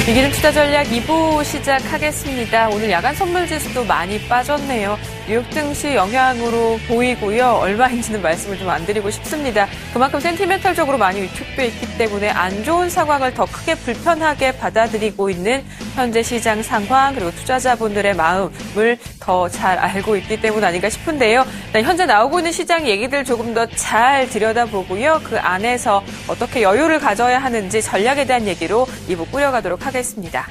이기는 투자 전략 2부 시작하겠습니다. 오늘 야간 선물 지수도 많이 빠졌네요. 뉴욕 증시 영향으로 보이고요. 얼마인지는 말씀을 좀 안 드리고 싶습니다. 그만큼 센티멘털적으로 많이 위축돼 있기 때문에 안 좋은 상황을 더 크게 불편하게 받아들이고 있는 현재 시장 상황 그리고 투자자분들의 마음을 더 잘 알고 있기 때문 아닌가 싶은데요. 현재 나오고 있는 시장 얘기들 조금 더 잘 들여다보고요. 그 안에서 어떻게 여유를 가져야 하는지 전략에 대한 얘기로 2부 꾸려가도록 하겠습니다.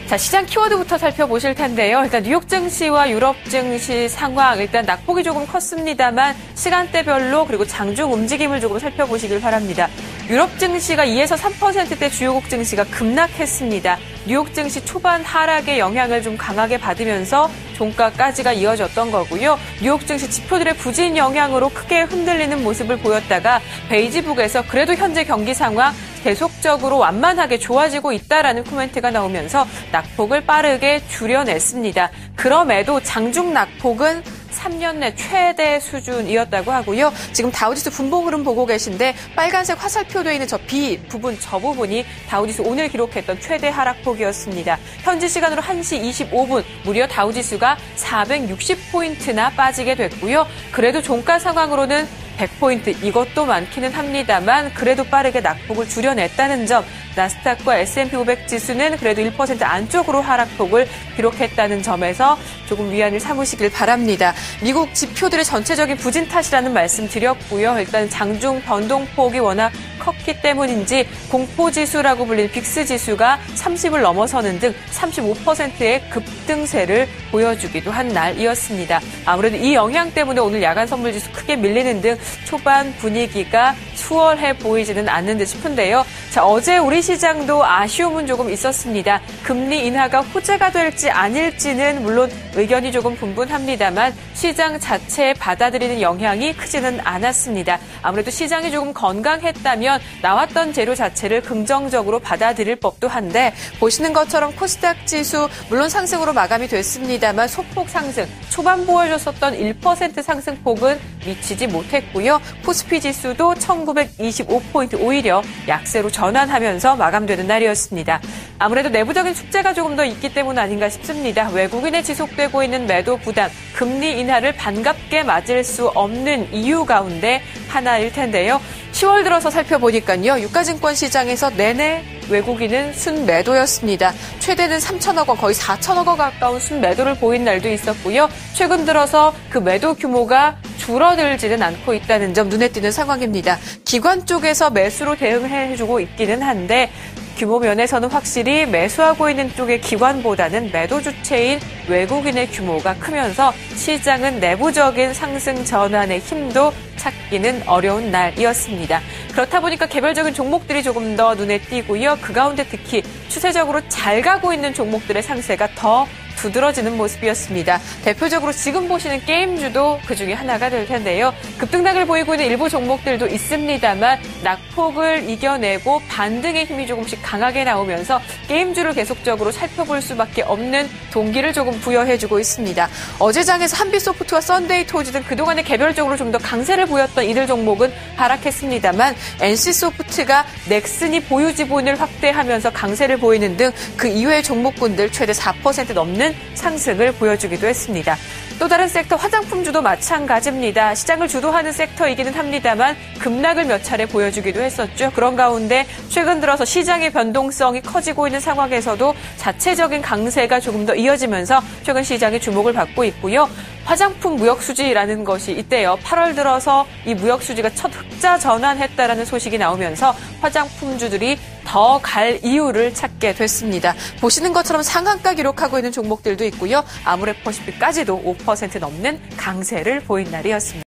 자, 시장 키워드부터 살펴보실 텐데요. 일단 뉴욕 증시와 유럽 증시 상황, 일단 낙폭이 조금 컸습니다만 시간대별로 그리고 장중 움직임을 조금 살펴보시길 바랍니다. 유럽 증시가 2에서 3%대 주요국 증시가 급락했습니다. 뉴욕 증시 초반 하락의 영향을 좀 강하게 받으면서 종가까지가 이어졌던 거고요. 뉴욕 증시 지표들의 부진 영향으로 크게 흔들리는 모습을 보였다가 베이지북에서 그래도 현재 경기 상황 계속적으로 완만하게 좋아지고 있다라는 코멘트가 나오면서 낙폭을 빠르게 줄여냈습니다. 그럼에도 장중 낙폭은 3년 내 최대 수준이었다고 하고요. 지금 다우지수 분봉 흐름 보고 계신데 빨간색 화살표되어 있는 저 B 부분, 저 부분이 다우지수 오늘 기록했던 최대 하락폭이었습니다. 현지 시간으로 1시 25분 무려 다우지수가 460포인트나 빠지게 됐고요. 그래도 종가 상황으로는 100포인트 이것도 많기는 합니다만 그래도 빠르게 낙폭을 줄여냈다는 점, 나스닥과 S&P 500 지수는 그래도 1% 안쪽으로 하락폭을 기록했다는 점에서 조금 위안을 삼으시길 바랍니다. 미국 지표들의 전체적인 부진 탓이라는 말씀 드렸고요. 일단 장중 변동폭이 워낙 컸기 때문인지 공포지수라고 불리는 빅스지수가 30을 넘어서는 등 35%의 급등세를 보여주기도 한 날이었습니다. 아무래도 이 영향 때문에 오늘 야간 선물지수 크게 밀리는 등 초반 분위기가 수월해 보이지는 않는 듯 싶은데요. 자, 어제 우리 시장도 아쉬움은 조금 있었습니다. 금리 인하가 호재가 될지 아닐지는 물론 의견이 조금 분분합니다만 시장 자체에 받아들이는 영향이 크지는 않았습니다. 아무래도 시장이 조금 건강했다면 나왔던 재료 자체를 긍정적으로 받아들일 법도 한데 보시는 것처럼 코스닥 지수 물론 상승으로 마감이 됐습니다만 소폭 상승, 초반 보여줬었던 1% 상승폭은 미치지 못했고요. 코스피 지수도 1925포인트 오히려 약세로 전환하면서 마감되는 날이었습니다. 아무래도 내부적인 숙제가 조금 더 있기 때문 아닌가 싶습니다. 외국인의 지속되고 있는 매도 부담, 금리 인하를 반갑게 맞을 수 없는 이유 가운데 하나일 텐데요. 10월 들어서 살펴보니까요. 유가증권 시장에서 내내 외국인은 순매도였습니다. 최대는 3천억 원, 거의 4천억 원 가까운 순매도를 보인 날도 있었고요. 최근 들어서 그 매도 규모가 줄어들지는 않고 있다는 점 눈에 띄는 상황입니다. 기관 쪽에서 매수로 대응해주고 있기는 한데 규모 면에서는 확실히 매수하고 있는 쪽의 기관보다는 매도 주체인 외국인의 규모가 크면서 시장은 내부적인 상승 전환의 힘도 찾기는 어려운 날이었습니다. 그렇다 보니까 개별적인 종목들이 조금 더 눈에 띄고요. 그 가운데 특히 추세적으로 잘 가고 있는 종목들의 상세가 더 두드러지는 모습이었습니다. 대표적으로 지금 보시는 게임주도 그중에 하나가 될 텐데요. 급등락을 보이고 있는 일부 종목들도 있습니다만 낙폭을 이겨내고 반등의 힘이 조금씩 강하게 나오면서 게임주를 계속적으로 살펴볼 수밖에 없는 동기를 조금 부여해주고 있습니다. 어제 장에서 한빛소프트와 썬데이토즈 등 그동안에 개별적으로 좀 더 강세를 보였던 이들 종목은 하락했습니다만 NC소프트가 넥슨이 보유 지분을 확대하면서 강세를 보이는 등 그 이외의 종목군들 최대 4% 넘는 상승을 보여주기도 했습니다. 또 다른 섹터 화장품주도 마찬가지입니다. 시장을 주도하는 섹터이기는 합니다만 급락을 몇 차례 보여주기도 했었죠. 그런 가운데 최근 들어서 시장의 변동성이 커지고 있는 상황에서도 자체적인 강세가 조금 더 이어지면서 최근 시장의 주목을 받고 있고요. 화장품 무역수지라는 것이 있대요. 8월 들어서 이 무역수지가 첫 흑자 전환했다라는 소식이 나오면서 화장품주들이 더 갈 이유를 찾게 됐습니다. 보시는 것처럼 상한가 기록하고 있는 종목들도 있고요. 아모레퍼시픽까지도 5% 넘는 강세를 보인 날이었습니다.